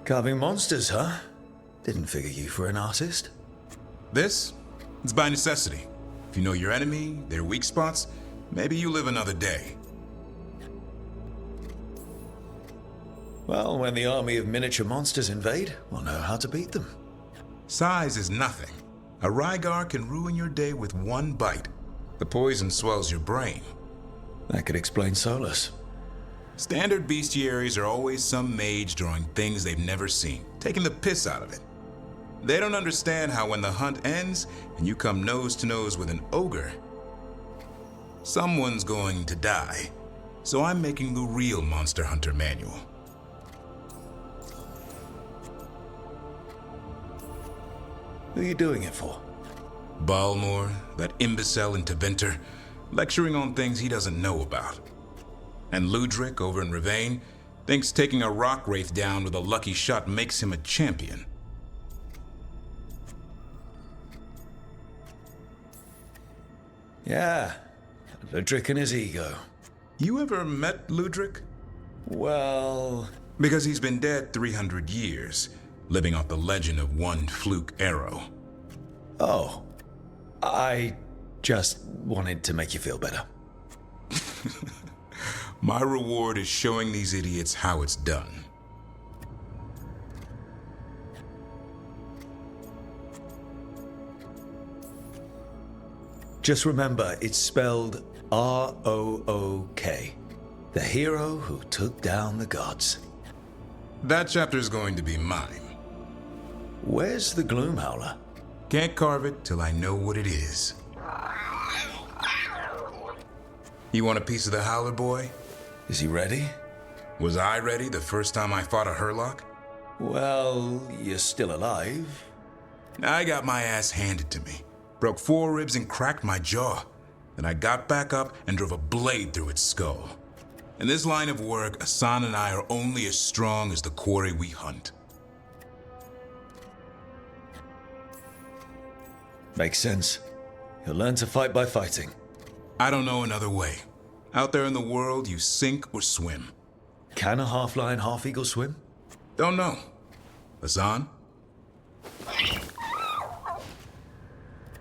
Carving monsters, huh? Didn't figure you for an artist. This? It's by necessity. If you know your enemy, their weak spots, maybe you live another day. Well, when the army of miniature monsters invade, we'll know how to beat them. Size is nothing. A Rygar can ruin your day with one bite. The poison swells your brain. That could explain Solus. Standard bestiaries are always some mage drawing things they've never seen, taking the piss out of it. They don't understand how when the hunt ends and you come nose to nose with an ogre, someone's going to die. So I'm making the real Monster Hunter manual. Who are you doing it for? Balmor, that imbecile in Tevinter, lecturing on things he doesn't know about. And Ludric over in Rivain thinks taking a rock wraith down with a lucky shot makes him a champion. Yeah, Ludric and his ego. You ever met Ludric? Well... Because he's been dead 300 years, living off the legend of one fluke arrow. Oh, I just wanted to make you feel better. My reward is showing these idiots how it's done. Just remember, it's spelled R-O-O-K. The hero who took down the gods. That chapter is going to be mine. Where's the Gloomhowler? Can't carve it till I know what it is. You want a piece of the Howler, boy? Is he ready? Was I ready the first time I fought a Hurlock? Well, you're still alive. I got my ass handed to me. Broke 4 ribs and cracked my jaw. Then I got back up and drove a blade through its skull. In this line of work, Asan and I are only as strong as the quarry we hunt. Makes sense. You'll learn to fight by fighting. I don't know another way. Out there in the world, you sink or swim. Can a half-lion, half-eagle swim? Don't know. Asan?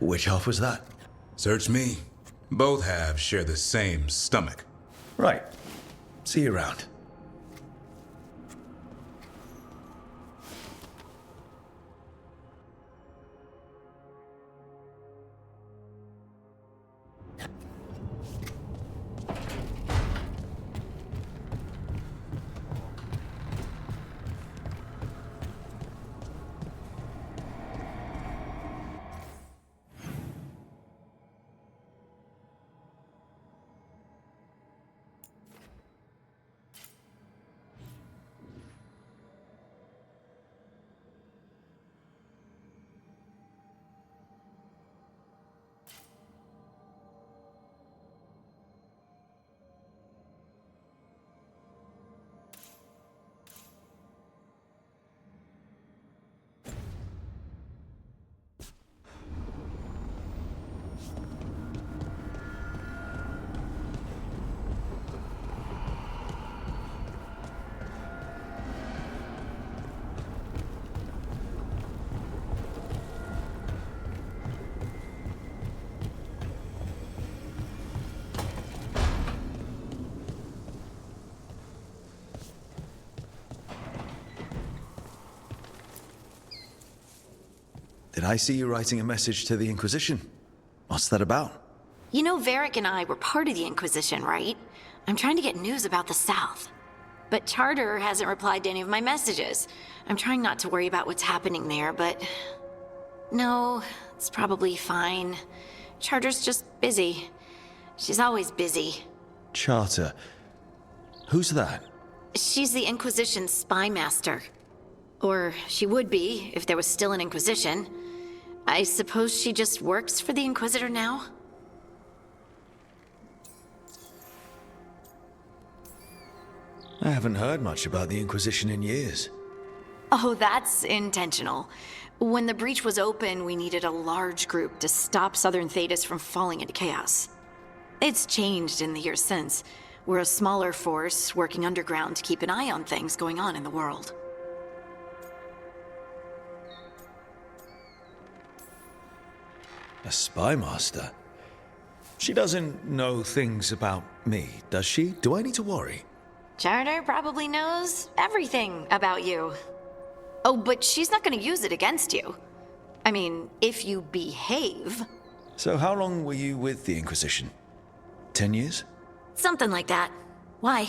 Which half was that? Search me. Both halves share the same stomach. Right. See you around. Did I see you writing a message to the Inquisition? What's that about? You know, Varric and I were part of the Inquisition, right? I'm trying to get news about the South. But Charter hasn't replied to any of my messages. I'm trying not to worry about what's happening there, but... No, it's probably fine. Charter's just busy. She's always busy. Charter. Who's that? She's the Inquisition's spy master. Or she would be, if there was still an Inquisition. I suppose she just works for the Inquisitor now? I haven't heard much about the Inquisition in years. Oh, that's intentional. When the breach was open, we needed a large group to stop Southern Thedas from falling into chaos. It's changed in the years since. We're a smaller force working underground to keep an eye on things going on in the world. A spy master? She doesn't know things about me, does she? Do I need to worry? Charter probably knows everything about you. Oh, but she's not gonna use it against you. I mean, if you behave. So how long were you with the Inquisition? 10 years? Something like that. Why?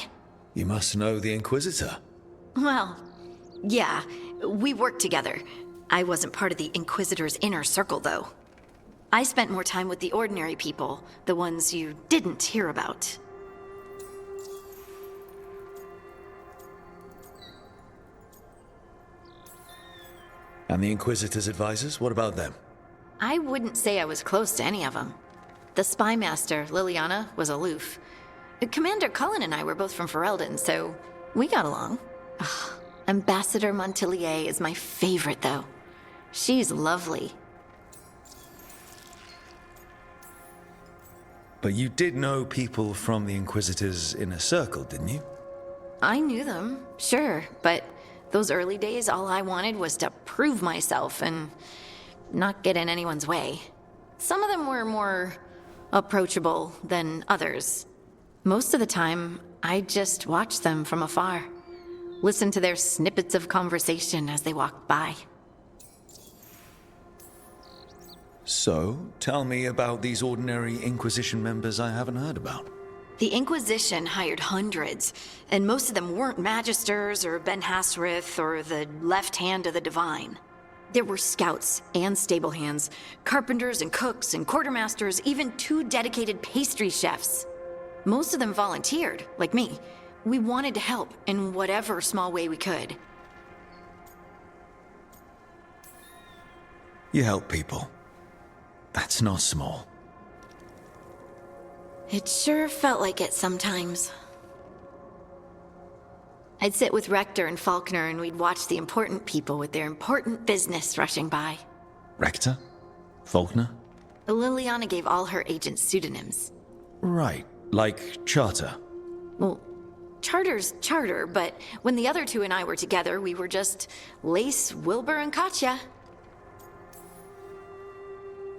You must know the Inquisitor. Well, yeah, we worked together. I wasn't part of the Inquisitor's inner circle, though. I spent more time with the ordinary people, the ones you didn't hear about. And the Inquisitor's advisors, what about them? I wouldn't say I was close to any of them. The spy master, Liliana, was aloof. Commander Cullen and I were both from Ferelden, so we got along. Ugh, Ambassador Montilier is my favorite, though. She's lovely. But you did know people from the Inquisitor's inner circle, didn't you? I knew them, sure, but those early days, all I wanted was to prove myself and not get in anyone's way. Some of them were more approachable than others. Most of the time, I just watched them from afar, listened to their snippets of conversation as they walked by. So, tell me about these ordinary Inquisition members I haven't heard about. The Inquisition hired hundreds, and most of them weren't Magisters or Ben Hasrith or the left hand of the Divine. There were scouts and stable hands, carpenters and cooks and quartermasters, even 2 dedicated pastry chefs. Most of them volunteered, like me. We wanted to help in whatever small way we could. You help people. That's not small. It sure felt like it sometimes. I'd sit with Rector and Faulkner and we'd watch the important people with their important business rushing by. Rector? Faulkner? Liliana gave all her agents pseudonyms. Right, like Charter. Well, Charter's Charter, but when the other 2 and I were together, we were just Lace, Wilbur, and Katya.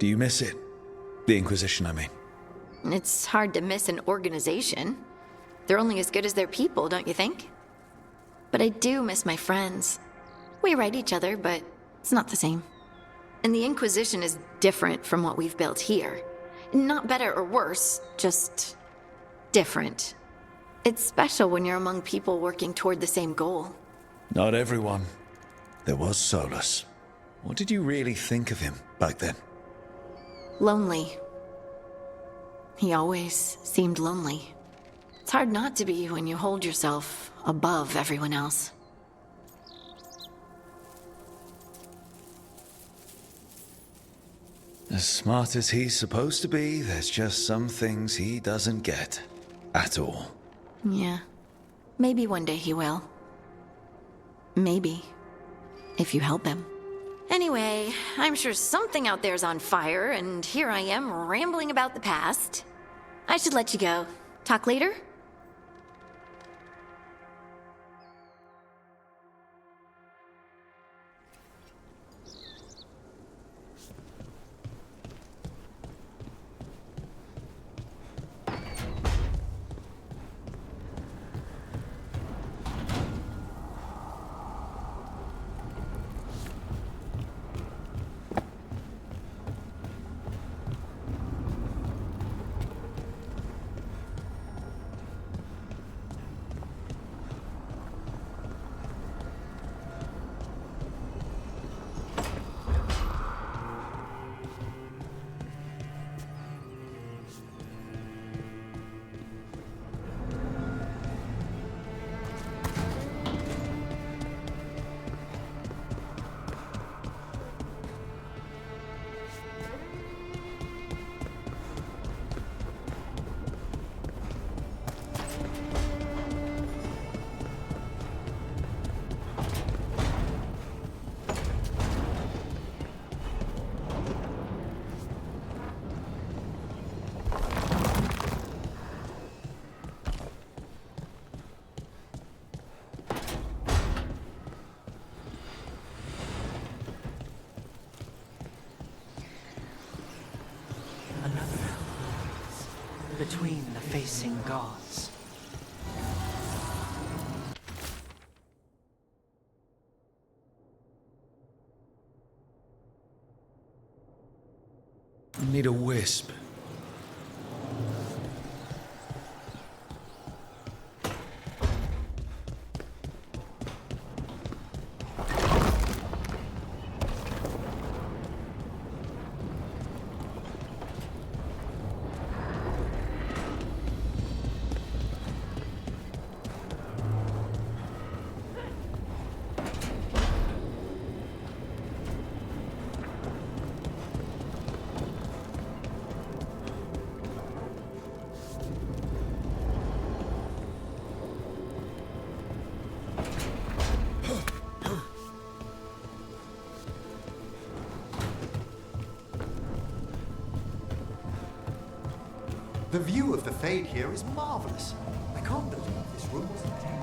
Do you miss it? The Inquisition, I mean. It's hard to miss an organization. They're only as good as their people, don't you think? But I do miss my friends. We write each other, but it's not the same. And the Inquisition is different from what we've built here. Not better or worse, just different. It's special when you're among people working toward the same goal. Not everyone. There was Solus. What did you really think of him back then? Lonely. He always seemed lonely. It's hard not to be when you hold yourself above everyone else. As smart as he's supposed to be, there's just some things he doesn't get. At all. Yeah. Maybe one day he will. Maybe. If you help him. Anyway, I'm sure something out there's on fire, and here I am rambling about the past. I should let you go. Talk later? between the facing gods. Need a wisp. The view of the Fade here is marvelous. I can't believe this room wasn't taken.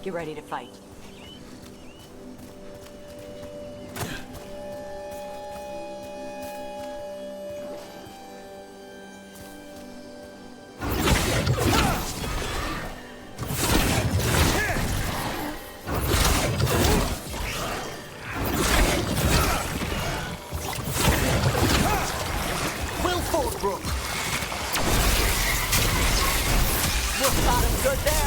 Get ready to fight. Well fought, Brooke. Wolf got him good there.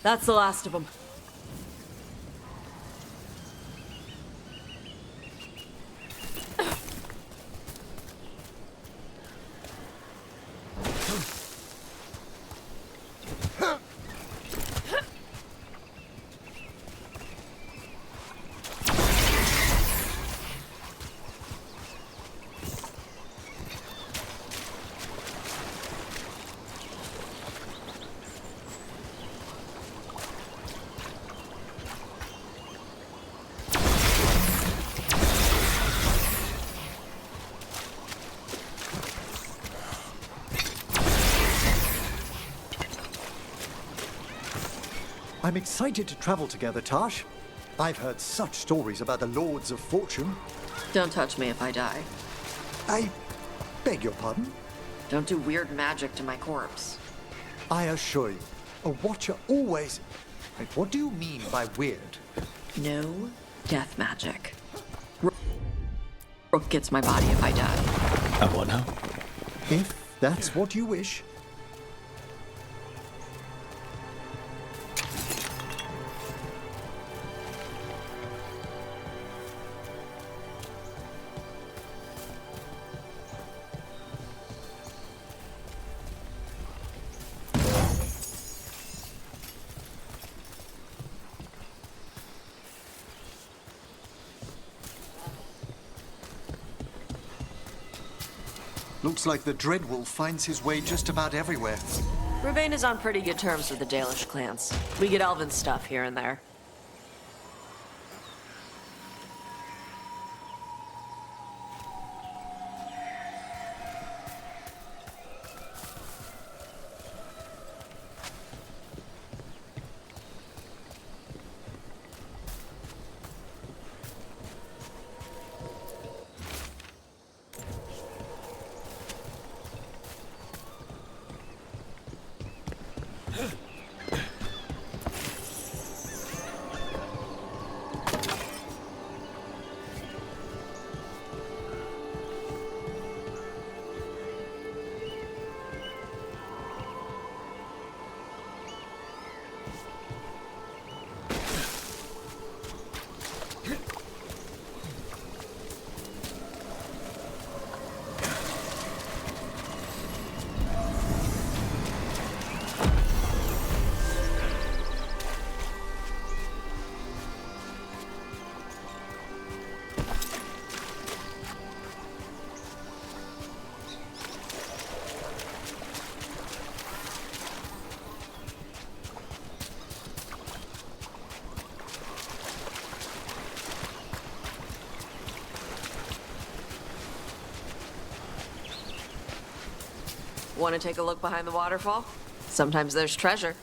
That's the last of them. I'm excited to travel together, Tash. I've heard such stories about the Lords of Fortune. Don't touch me if I die. I beg your pardon? Don't do weird magic to my corpse. I assure you, a watcher always... Wait, what do you mean by weird? No death magic. Rook gets my body if I die. And what now? If that's what you wish. Looks like the Dreadwolf finds his way just about everywhere. Ravane is on pretty good terms with the Dalish clans. We get elven stuff here and there. Want to take a look behind the waterfall? Sometimes there's treasure.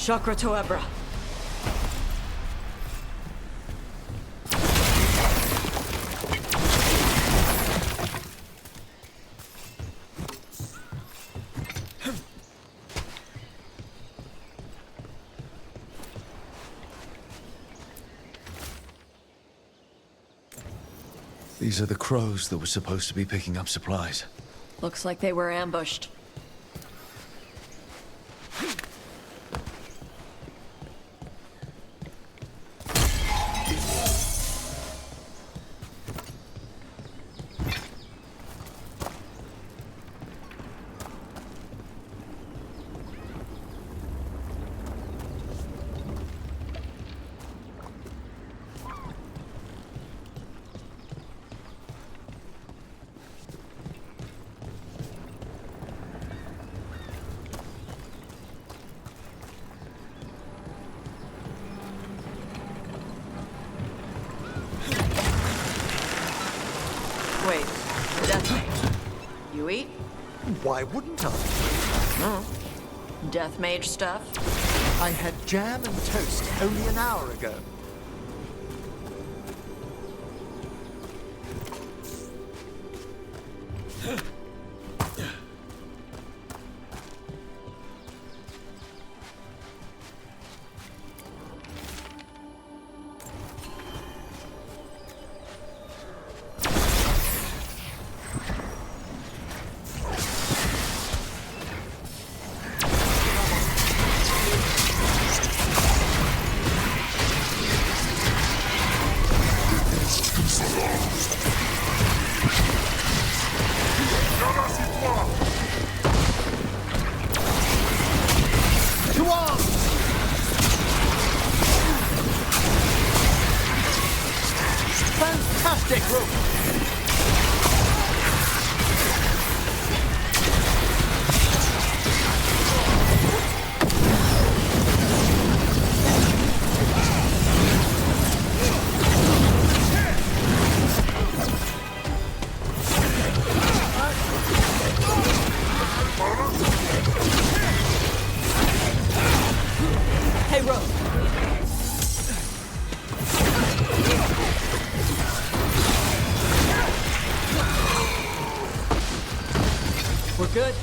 Chakra Toebra. These are the crows that were supposed to be picking up supplies. Looks like they were ambushed. Wait, Death Mage. You eat? Why wouldn't I? Death Mage stuff? I had jam and toast only an hour ago. To arms! Fantastic, Rook! Hey, Rogue. We're good.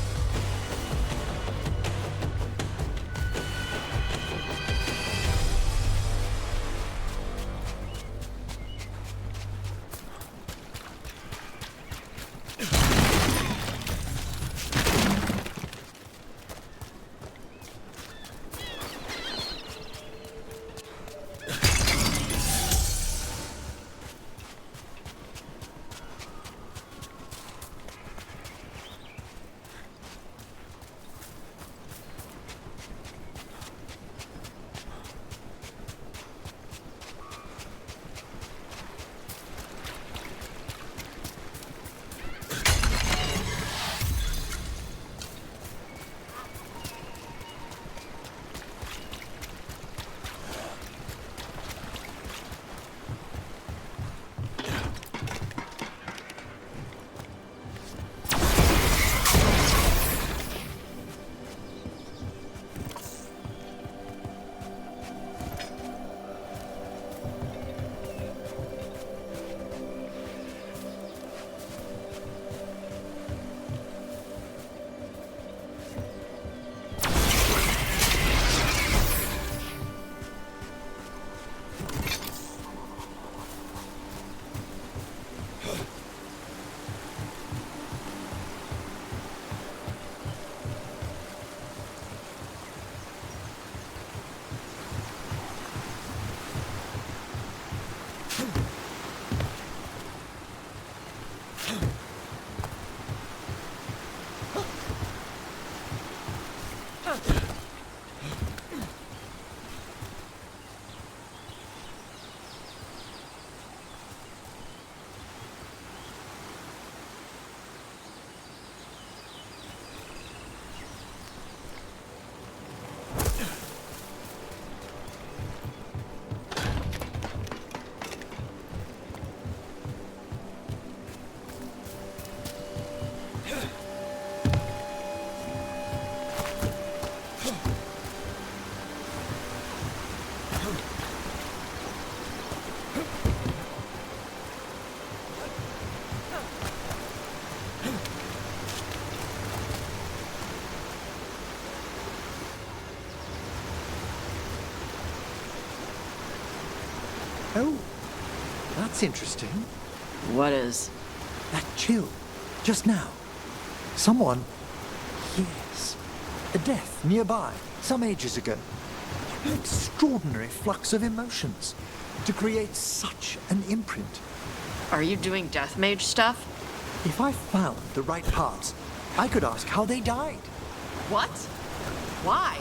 what's interesting? What is? That chill, just now. Someone, yes, a death nearby, some ages ago. An extraordinary flux of emotions to create such an imprint. Are you doing death mage stuff? If I found the right parts, I could ask how they died. What? Why?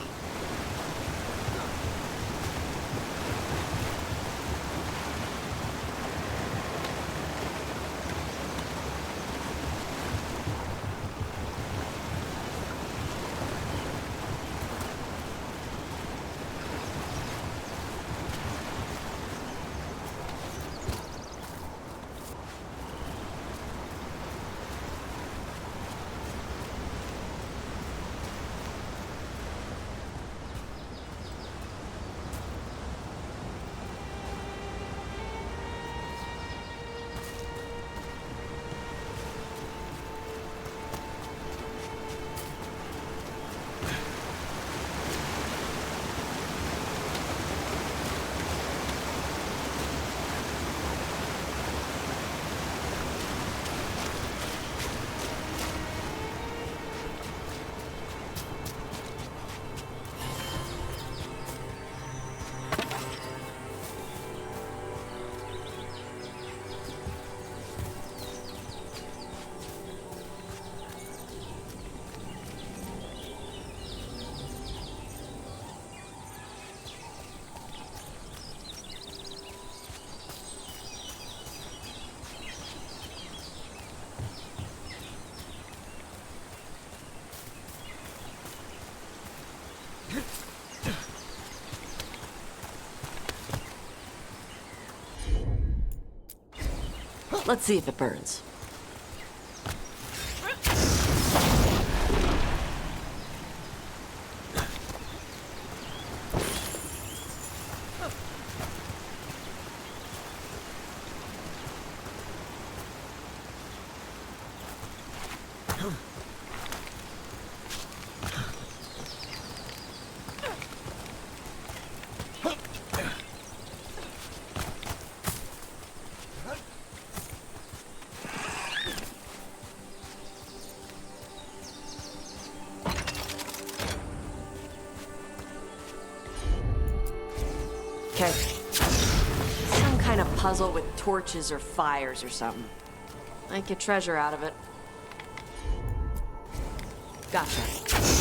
Let's see if it burns. Okay. Some kind of puzzle with torches or fires or something. Make a treasure out of it. Gotcha.